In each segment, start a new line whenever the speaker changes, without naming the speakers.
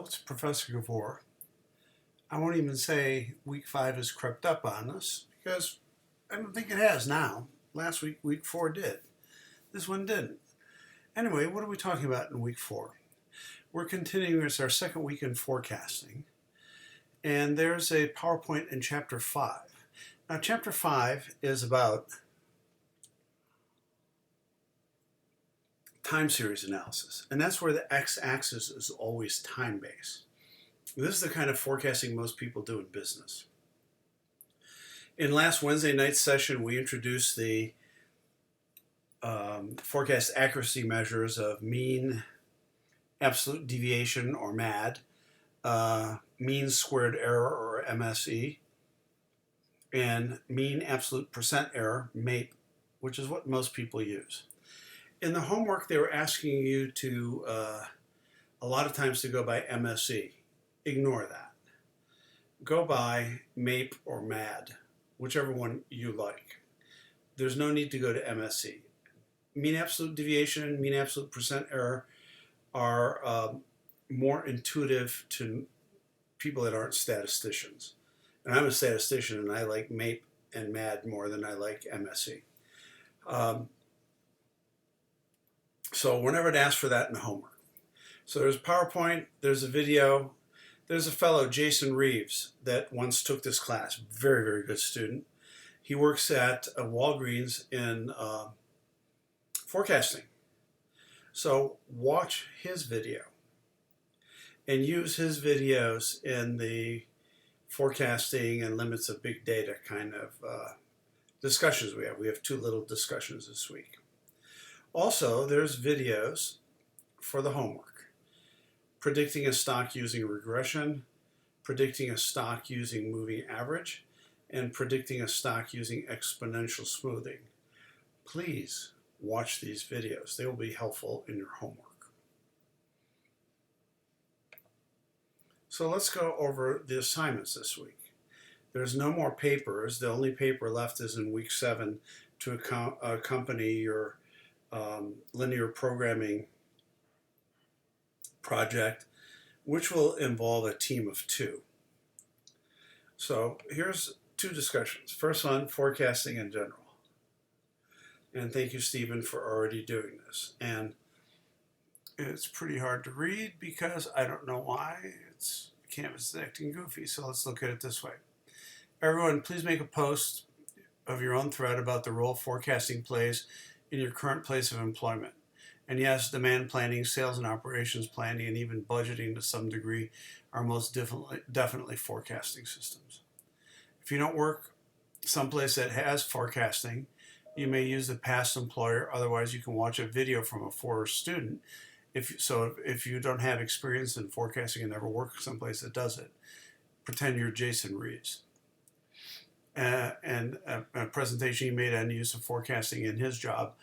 Hello, it's Professor Gavor. I won't even say week 5 has crept up on us because I don't think it has now. Last week, week 4 did. This one didn't. Anyway, what are we talking about in week 4? We're continuing, it's our second week in forecasting. And there's a PowerPoint in chapter 5. Now, chapter 5 is about time series analysis, and that's where the x-axis is always time-based. This is the kind of forecasting most people do in business. In last Wednesday night's session, we introduced the forecast accuracy measures of mean absolute deviation, or MAD, mean squared error, or MSE, and mean absolute percent error, MAPE, which is what most people use. In the homework, they were asking you to, a lot of times, to go by MSE. Ignore that. Go by MAPE or MAD, whichever one you like. There's no need to go to MSE. Mean absolute deviation and mean absolute percent error are more intuitive to people that aren't statisticians. And I'm a statistician, and I like MAPE and MAD more than I like MSE. So we're never asked for that in the homework. So there's PowerPoint, there's a video, there's a fellow, Jason Reeves, that once took this class. Very, very good student. He works at Walgreens in forecasting. So watch his video and use his videos in the forecasting and limits of big data kind of discussions we have. We have 2 little discussions this week. Also, there's videos for the homework. Predicting a stock using regression, predicting a stock using moving average, and predicting a stock using exponential smoothing. Please watch these videos. They will be helpful in your homework. So let's go over the assignments this week. There's no more papers. The only paper left is in week 7 to accompany your linear programming project, which will involve a team of 2. So here's 2 discussions. First one, forecasting in general. And thank you, Stephen, for already doing this. And it's pretty hard to read because I don't know why. Canvas is acting goofy, so let's look at it this way. Everyone, please make a post of your own thread about the role forecasting plays in your current place of employment. And yes, demand planning, sales and operations planning, and even budgeting to some degree are most definitely forecasting systems. If you don't work someplace that has forecasting, you may use the past employer. Otherwise, you can watch a video from a former student. If you don't have experience in forecasting and never worked someplace that does it, pretend you're Jason Reeves. And a presentation he made on the use of forecasting in his job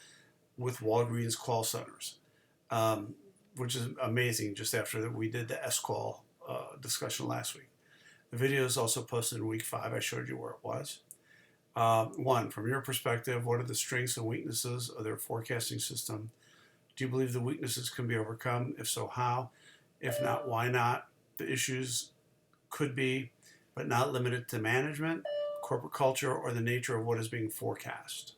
with Walgreens call centers, which is amazing, just after that we did the S-call discussion last week. The video is also posted in week 5. I showed you where it was. 1, from your perspective, what are the strengths and weaknesses of their forecasting system? Do you believe the weaknesses can be overcome? If so, how? If not, why not? The issues could be, but not limited to management, corporate culture, or the nature of what is being forecast.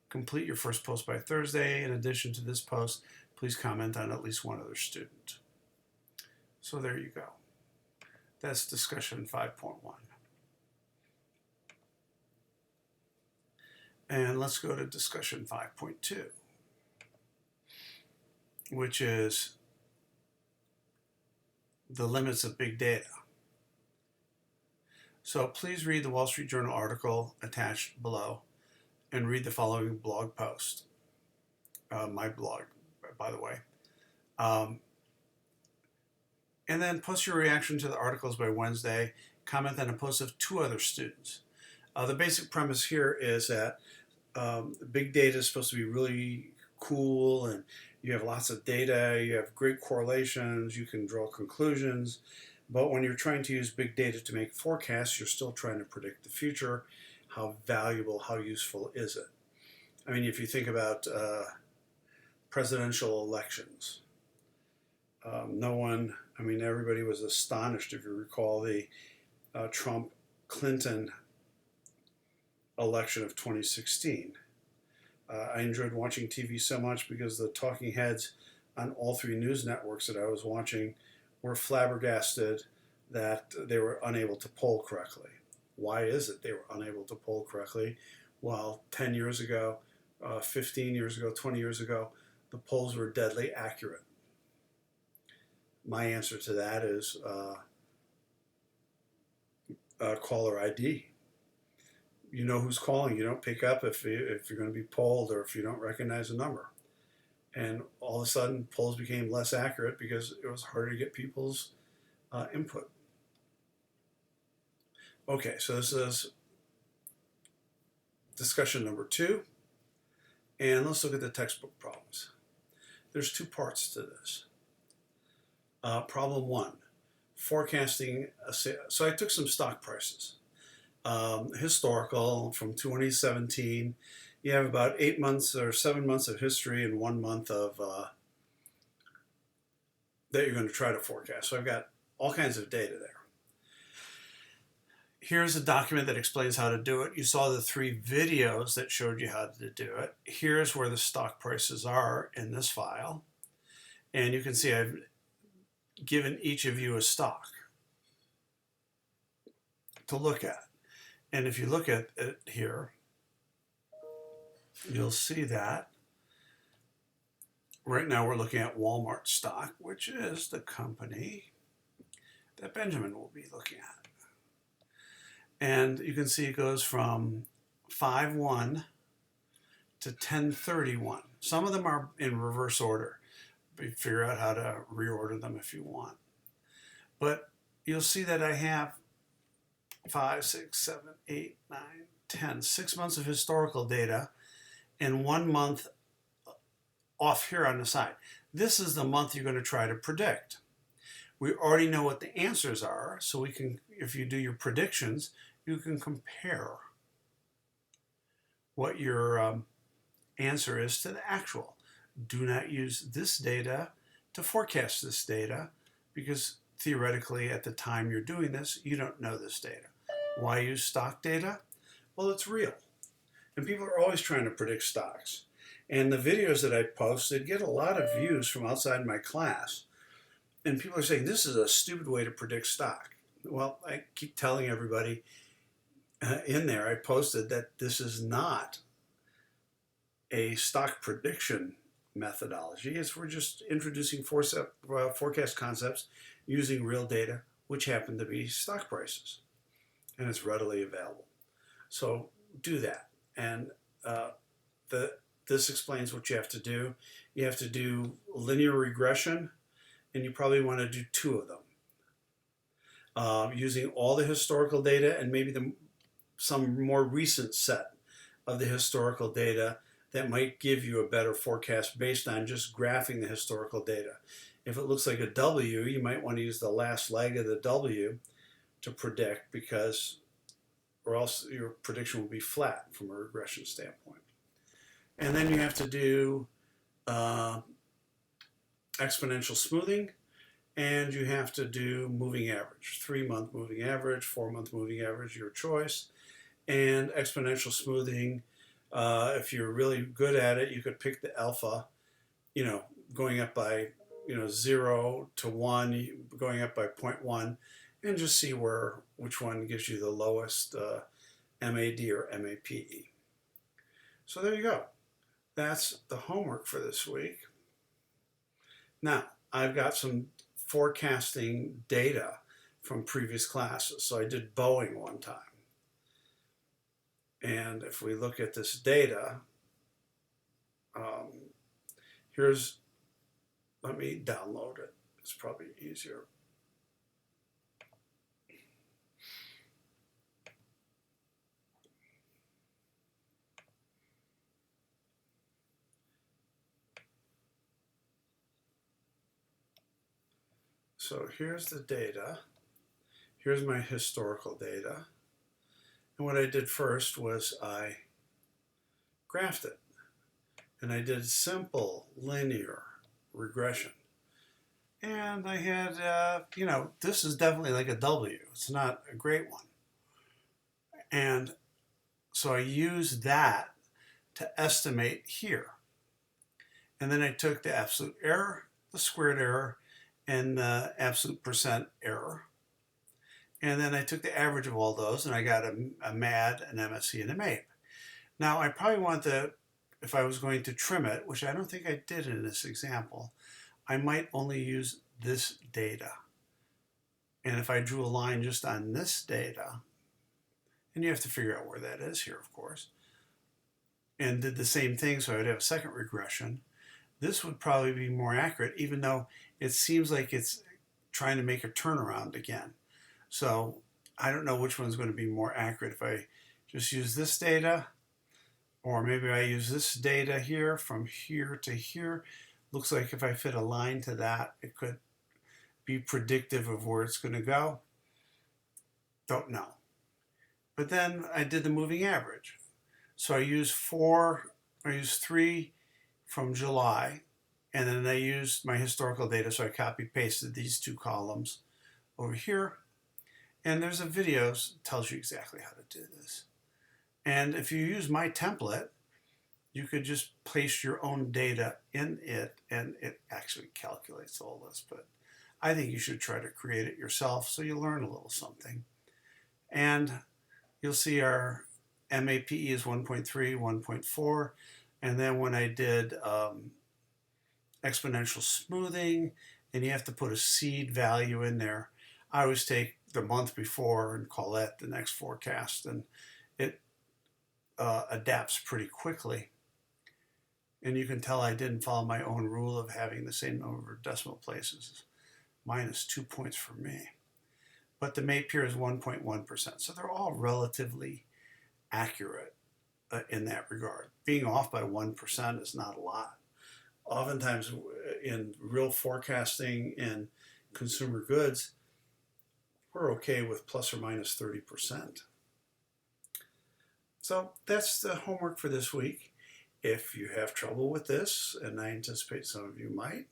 Complete your first post by Thursday. In addition to this post, please comment on at least one other student. So there you go. That's discussion 5.1. And let's go to discussion 5.2, which is the limits of big data. So please read the Wall Street Journal article attached below and read the following blog post. My blog, by the way. And then post your reaction to the articles by Wednesday. Comment on a post of 2 other students. The basic premise here is that big data is supposed to be really cool, and you have lots of data, you have great correlations, you can draw conclusions. But when you're trying to use big data to make forecasts, you're still trying to predict the future. How valuable, how useful is it? I mean, if you think about presidential elections, No one, I mean, everybody was astonished, if you recall, the Trump-Clinton election of 2016. I enjoyed watching TV so much because the talking heads on all three news networks that I was watching were flabbergasted that they were unable to poll correctly. Why is it they were unable to poll correctly? Well, 10 years ago, 15 years ago, 20 years ago, the polls were deadly accurate. My answer to that is caller ID. You know who's calling. You don't pick up if you're going to be polled or if you don't recognize a number. And all of a sudden, polls became less accurate because it was harder to get people's input. Okay, so this is discussion number 2. And let's look at the textbook problems. There's 2 parts to this. Problem 1, forecasting. So I took some stock prices. Historical from 2017. You have about 8 months or 7 months of history and 1 month of that you're going to try to forecast. So I've got all kinds of data there. Here's a document that explains how to do it. You saw the 3 videos that showed you how to do it. Here's where the stock prices are in this file. And you can see I've given each of you a stock to look at. And if you look at it here, you'll see that right now we're looking at Walmart stock, which is the company that Benjamin will be looking at. And you can see it goes from 5/1 to 10/31. Some of them are in reverse order. You figure out how to reorder them if you want. But you'll see that I have 5, 6, 7, 8, 9, 10, 6 months of historical data and 1 month off here on the side. This is the month you're going to try to predict. We already know what the answers are, so we can, if you do your predictions, you can compare what your answer is to the actual. Do not use this data to forecast this data because theoretically at the time you're doing this, you don't know this data. Why use stock data? Well, it's real. And people are always trying to predict stocks. And the videos that I posted get a lot of views from outside my class. And people are saying, this is a stupid way to predict stock. Well, I keep telling everybody in there, I posted that this is not a stock prediction methodology. We're just introducing forecast concepts using real data, which happen to be stock prices. And it's readily available. So do that. And this explains what you have to do. You have to do linear regression, and you probably want to do 2 of them. Using all the historical data and maybe some more recent set of the historical data that might give you a better forecast based on just graphing the historical data. If it looks like a W, you might want to use the last leg of the W to predict, because or else your prediction will be flat from a regression standpoint. And then you have to do exponential smoothing, and you have to do moving average, 3-month moving average, 4-month moving average, your choice. And exponential smoothing, if you're really good at it, you could pick the alpha, going up by 0 to 1, going up by 0.1, and just see which one gives you the lowest MAD or MAPE. So there you go. That's the homework for this week. Now, I've got some forecasting data from previous classes. So I did Boeing one time. And if we look at this data, let me download it. It's probably easier. So here's the data. Here's my historical data. And what I did first was I graphed it. And I did simple linear regression. And I had, this is definitely like a W. It's not a great one. And so I used that to estimate here. And then I took the absolute error, the squared error, and the absolute percent error. And then I took the average of all those, and I got a MAD, an MSE, and a MAPE. Now, I probably want to, if I was going to trim it, which I don't think I did in this example, I might only use this data. And if I drew a line just on this data, and you have to figure out where that is here, of course, and did the same thing, so I would have a second regression, this would probably be more accurate, even though it seems like it's trying to make a turnaround again. So I don't know which one's going to be more accurate, if I just use this data, or maybe I use this data here from here to here. Looks like if I fit a line to that, it could be predictive of where it's going to go. Don't know. But then I did the moving average. So I used 3 from July, and then I used my historical data, so I copy pasted these two columns over here. And there's a video that tells you exactly how to do this. And if you use my template, you could just place your own data in it, and it actually calculates all this. But I think you should try to create it yourself so you learn a little something. And you'll see our MAPE is 1.3, 1.4. And then when I did exponential smoothing, and you have to put a seed value in there, I always take the month before and call that the next forecast, and it adapts pretty quickly. And you can tell I didn't follow my own rule of having the same number of decimal places. Minus 2 points for me. But the MAPE here is 1.1%. So they're all relatively accurate in that regard. Being off by 1% is not a lot. Oftentimes in real forecasting in consumer goods, we're okay with plus or minus 30%. So that's the homework for this week. If you have trouble with this, and I anticipate some of you might,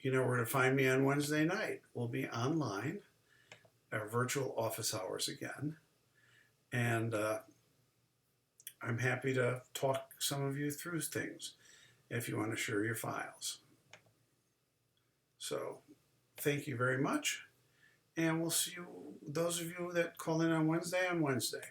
you know where to find me on Wednesday night. We'll be online, our virtual office hours again. And I'm happy to talk some of you through things if you want to share your files. So thank you very much. And we'll see you, those of you that call in on Wednesday.